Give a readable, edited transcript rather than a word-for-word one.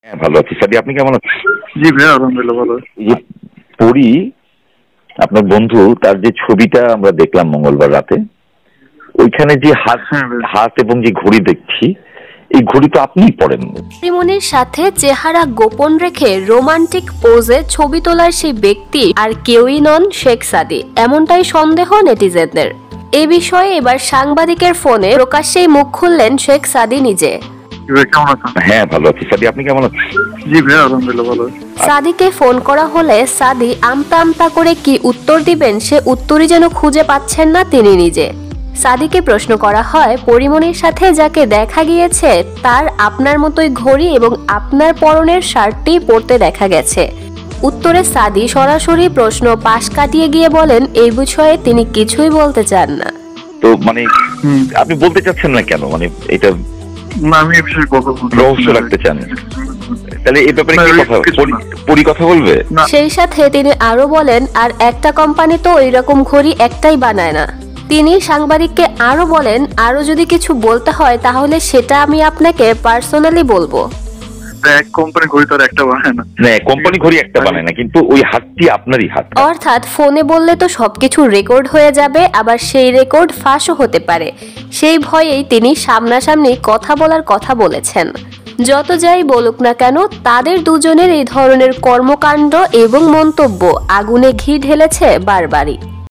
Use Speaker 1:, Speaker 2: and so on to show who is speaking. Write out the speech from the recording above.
Speaker 1: হ্যাঁ, ভালো আছি। সাদি, আপনি কেমন আছেন?
Speaker 2: জি ভাই, আলহামদুলিল্লাহ ভালো।
Speaker 1: এই যে পরি, আপনার বন্ধু, তার যে ছবিটা আমরা দেখলাম মঙ্গলবার রাতে, ওইখানে যে হাত এবং যে ঘড়ি দেখছি, এই ঘড়ি তো আপনিই পড়েন।
Speaker 3: পরিমণির সাথে চেহারা গোপন রেখে রোমান্টিক পোজে ছবি তোলার সেই ব্যক্তি আর কেউই নন শেখ সাদি, এমনটাই সন্দেহ নেটিজেনদের। এ বিষয়ে এবার সাংবাদিকের ফোনে প্রকাশ্যেই মুখ খুললেন শেখ সাদি নিজে।
Speaker 1: হ্যাঁ, ভালো আছি। সাদি, আপনি কেমন আছেন?
Speaker 2: জি ভাই, আলহামদুলিল্লাহ ভালো।
Speaker 3: সাদিকে ফোন করা হলে সাদি আমতা আমতা করে কি উত্তর দিবেন সে উত্তরই যেন খুঁজে পাচ্ছেন না তিনি নিজে। সাদিকে প্রশ্ন করা হয়, পরিমণির সাথে যাকে দেখা গিয়েছে তার আপনার মতোই ঘড়ি এবং আপনার পরনের শার্টটি পরতে দেখা গেছে। উত্তরে সাদি সরাসরি প্রশ্ন পাশ কাটিয়ে গিয়ে বলেন এই বিষয়ে তিনি কিছুই বলতে চান না।
Speaker 1: তো মানে আপনি বলতে চাচ্ছেন না কেন? মানে এটা
Speaker 2: না, আমি এই বিষয়ে
Speaker 1: রহস্য রাখতে চান? তাহলে এই ব্যাপারে কি কথা, পরি কথা বলবে?
Speaker 3: সেই সাথে তিনি আরো বলেন, আর একটা কোম্পানি তো এইরকম ঘড়ি একটাই বানায় না। তিনি সাংবাদিককে আরো বলেন, আরো যদি কিছু বলতে হয় তাহলে সেটা আমি আপনাকে পার্সোনালি বলবো।
Speaker 2: এক কোম্পানি ঘড়ি তো একটা বানায় না।
Speaker 1: না, কোম্পানি ঘড়ি একটা বানায় না, কিন্তু ওই হাতটি আপনারই হাত।
Speaker 3: অর্থাৎ ফোনে বললে তো সবকিছু রেকর্ড হয়ে যাবে, আবার সেই রেকর্ড ফাঁসও হতে পারে। সেই ভয়েই তিনি সামনাসামনি কথা বলার কথা বলেছেন। যত যাই বলুক না কেন, তাদের দুজনের এই ধরনের কর্মকাণ্ড এবং মন্তব্য আগুনে ঘি ঢেলেছে বারবারই।